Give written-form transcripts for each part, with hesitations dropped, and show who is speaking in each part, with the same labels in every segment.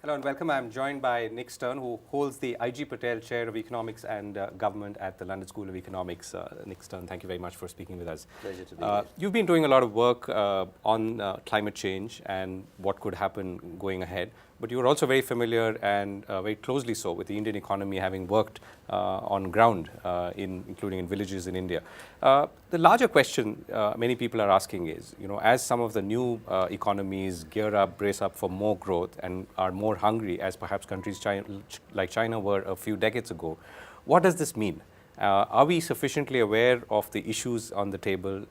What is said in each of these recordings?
Speaker 1: Hello and welcome. I'm joined by Nick Stern, who holds the IG Patel Chair of Economics and Government at the London School of Economics. Nick Stern, thank you very much for speaking with us.
Speaker 2: Pleasure to be here.
Speaker 1: You've been doing a lot of work on climate change and what could happen going ahead, but you're also very familiar and very closely so with the Indian economy, having worked on ground, including in villages in India. The larger question many people are asking is, as some of the new economies gear up, brace up for more growth and are more hungry, as perhaps countries like China were a few decades ago, what does this mean? Are we sufficiently aware of the issues on the table,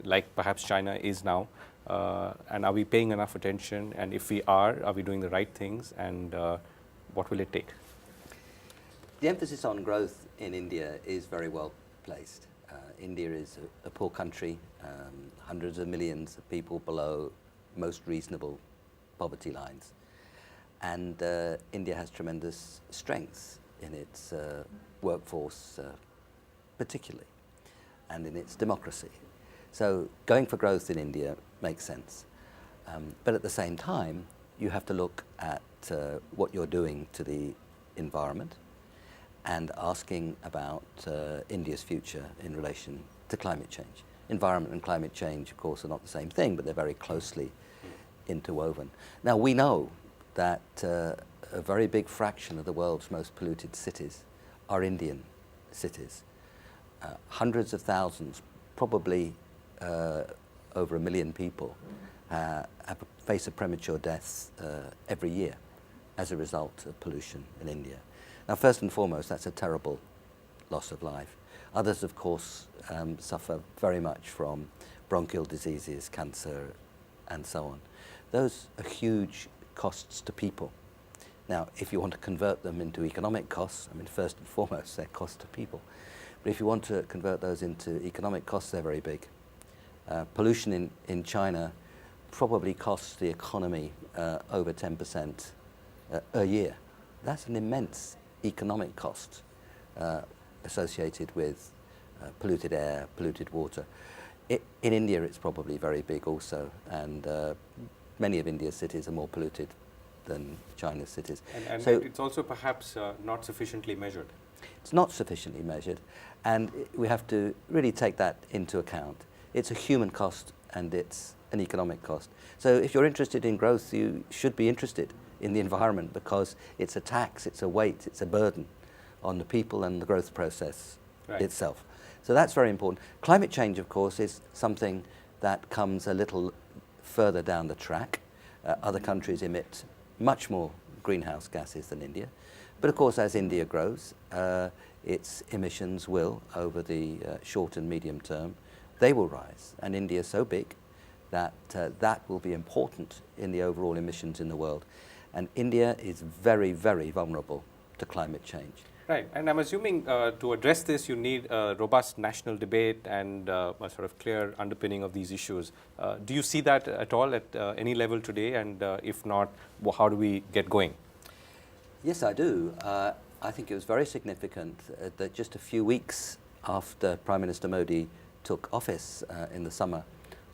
Speaker 1: like perhaps China is now? And are we paying enough attention? And if we are we doing the right things? And what will it take?
Speaker 2: The emphasis on growth in India is very well placed. India is a poor country, hundreds of millions of people below most reasonable poverty lines. And India has tremendous strengths in its workforce particularly, and in its democracy. So going for growth in India makes sense. But at the same time, you have to look at what you're doing to the environment and asking about India's future in relation to climate change. Environment and climate change, of course, are not the same thing, but they're very closely interwoven. Now, we know that a very big fraction of the world's most polluted cities are Indian cities. Hundreds of thousands, probably over 1 million people, face a premature death every year as a result of pollution in India. Now, first and foremost, that's a terrible loss of life. Others, of course, suffer very much from bronchial diseases, cancer, and so on. Those are huge costs to people. Now, if you want to convert them into economic costs, I mean, first and foremost, they're costs to people. But if you want to convert those into economic costs, they're very big. Pollution in China probably costs the economy over 10% a year. That's an immense economic cost associated with polluted air, polluted water. In India, it's probably very big also, and many of India's cities are more polluted than China's cities.
Speaker 1: And
Speaker 2: so
Speaker 1: it's also perhaps not sufficiently measured.
Speaker 2: It's not sufficiently measured, and we have to really take that into account. It's a human cost and it's an economic cost. So if you're interested in growth, you should be interested in the environment, because it's a tax, it's a weight, it's a burden on the people and the growth process itself. So that's very important. Climate change, of course, is something that comes a little further down the track. Other countries emit much more greenhouse gases than India. But of course, as India grows, its emissions will, over the short and medium term, they will rise. And India is so big that that will be important in the overall emissions in the world. And India is very, very vulnerable to climate change.
Speaker 1: Right, and I'm assuming to address this, you need a robust national debate and a sort of clear underpinning of these issues. Do you see that at all at any level today? And if not, how do we get going?
Speaker 2: Yes, I do. I think it was very significant that just a few weeks after Prime Minister Modi took office in the summer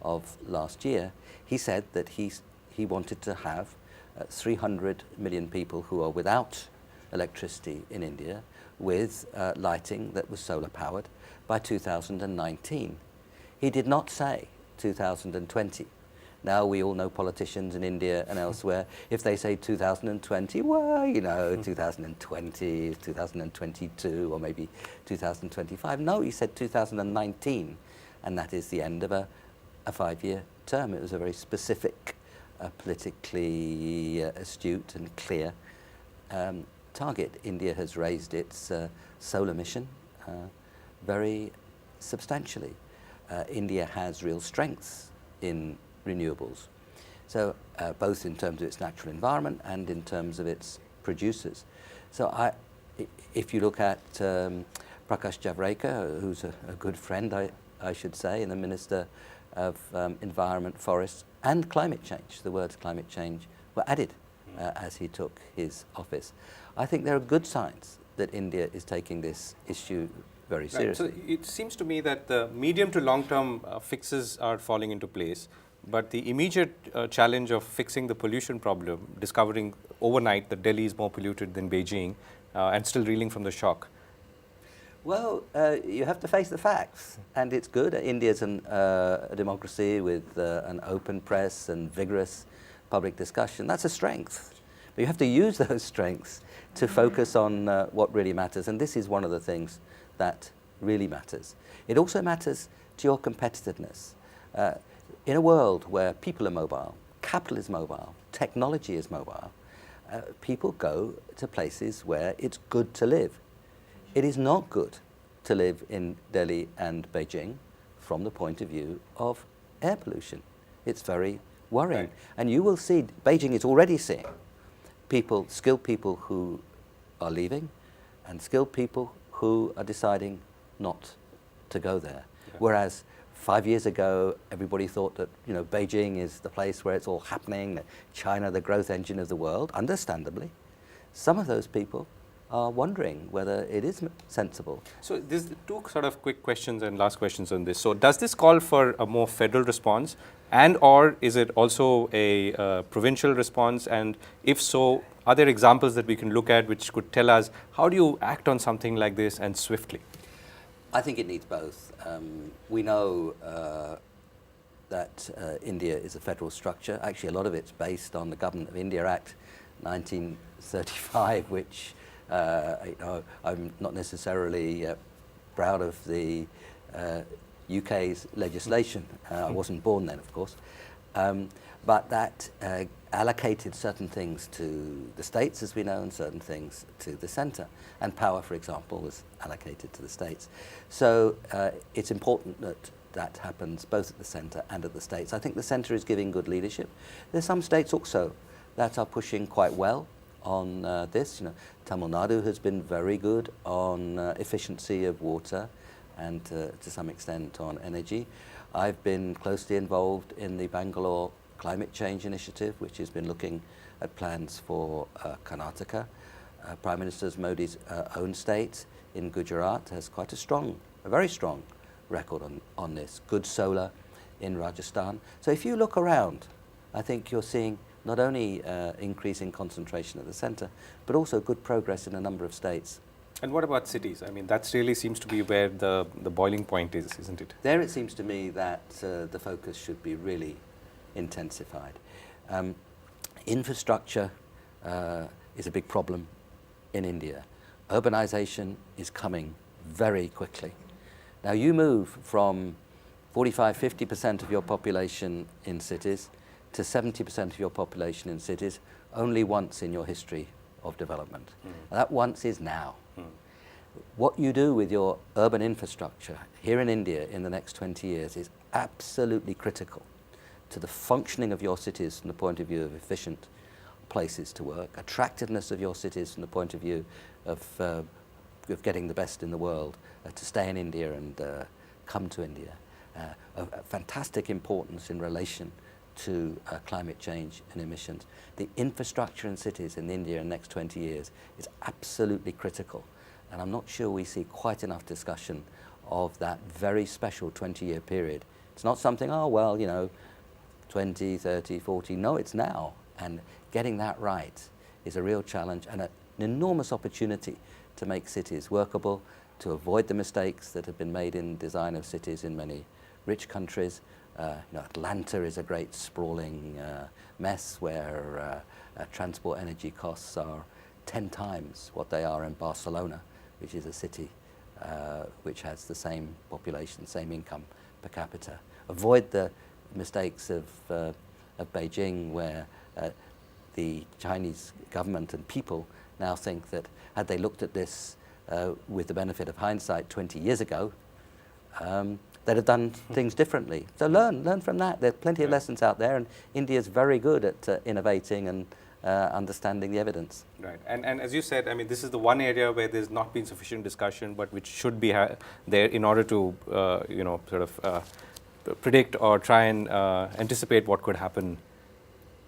Speaker 2: of last year, he said that he wanted to have 300 million people who are without electricity in India with lighting that was solar powered by 2019. He did not say 2020. Now we all know politicians in India and elsewhere, if they say 2020, well, 2020, 2022, or maybe 2025. No, he said 2019, and that is the end of a 5-year term. It was a very specific, politically astute and clear target. India has raised its solar mission very substantially. India has real strengths in renewables, so both in terms of its natural environment and in terms of its producers. So if you look at Prakash Javadekar, who's a good friend, I should say, and the Minister of Environment, Forests and Climate Change, the words climate change were added as he took his office. I think there are good signs that India is taking this issue very seriously.
Speaker 1: So it seems to me that the medium to long-term fixes are falling into place, But the immediate challenge of fixing the pollution problem, discovering overnight that Delhi is more polluted than Beijing, and still reeling from the shock.
Speaker 2: Well, you have to face the facts, and it's good. India's a democracy with an open press and vigorous public discussion. That's a strength. But you have to use those strengths to focus on what really matters, and this is one of the things that really matters. It also matters to your competitiveness. In a world where people are mobile, capital is mobile, technology is mobile, people go to places where it's good to live. It is not good to live in Delhi and Beijing from the point of view of air pollution. It's very worrying.
Speaker 1: Right.
Speaker 2: And you will see, Beijing is already seeing people, skilled people who are leaving and skilled people who are deciding not to go there.
Speaker 1: Yeah.
Speaker 2: Whereas 5 years ago, everybody thought that Beijing is the place where it's all happening, that China, the growth engine of the world, understandably. Some of those people are wondering whether it is sensible.
Speaker 1: So there's two sort of quick questions and last questions on this. So does this call for a more federal response, and or is it also a provincial response? And if so, are there examples that we can look at which could tell us how do you act on something like this and swiftly?
Speaker 2: I think it needs both. We know that India is a federal structure. Actually, a lot of it's based on the Government of India Act 1935, which I'm not necessarily proud of the UK's legislation. I wasn't born then, of course. But that allocated certain things to the states, as we know, and certain things to the centre. And power, for example, was allocated to the states. So it's important that that happens both at the centre and at the states. I think the centre is giving good leadership. There's some states also that are pushing quite well on this. Tamil Nadu has been very good on efficiency of water and to some extent on energy. I've been closely involved in the Bangalore Climate Change Initiative, which has been looking at plans for Karnataka. Prime Minister Modi's own state in Gujarat has quite a very strong record on this. Good solar in Rajasthan. So if you look around, I think you're seeing not only increasing concentration at the centre, but also good progress in a number of states.
Speaker 1: And what about cities? I mean, that really seems to be where the boiling point is, isn't it?
Speaker 2: There it seems to me that the focus should be really intensified. Infrastructure is a big problem in India. Urbanisation is coming very quickly. Now you move from 45–50% of your population in cities to 70% of your population in cities only once in your history of development. That once is now. What you do with your urban infrastructure here in India in the next 20 years is absolutely critical to the functioning of your cities from the point of view of efficient places to work, attractiveness of your cities from the point of view of getting the best in the world, to stay in India and come to India. Of fantastic importance in relation to climate change and emissions. The infrastructure in cities in India in the next 20 years is absolutely critical. And I'm not sure we see quite enough discussion of that very special 20-year period. It's not something, 20, 30, 40. No, it's now. And getting that right is a real challenge and an enormous opportunity to make cities workable, to avoid the mistakes that have been made in design of cities in many rich countries. Atlanta is a great sprawling mess where transport energy costs are 10 times what they are in Barcelona, which is a city which has the same population, same income per capita. Avoid the mistakes of Beijing, where the Chinese government and people now think that had they looked at this with the benefit of hindsight 20 years ago, they'd have done things differently. So learn from that. There's plenty of lessons out there, and India's very good at innovating and understanding the evidence.
Speaker 1: Right, and as you said, I mean, this is the one area where there's not been sufficient discussion, but which should be there in order to, predict or try and anticipate what could happen.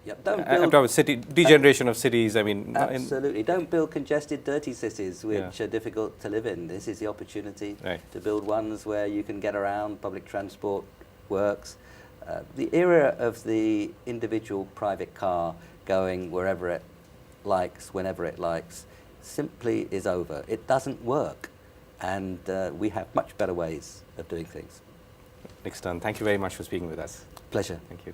Speaker 2: Yep.
Speaker 1: I'm talking about city degeneration of cities. I mean,
Speaker 2: absolutely. Don't build congested, dirty cities which are difficult to live in. This is the opportunity to build ones where you can get around. Public transport works. The era of the individual private car going wherever it likes, whenever it likes, simply is over. It doesn't work, and we have much better ways of doing things.
Speaker 1: Nick Stern, thank you very much for speaking with us.
Speaker 2: Pleasure.
Speaker 1: Thank you.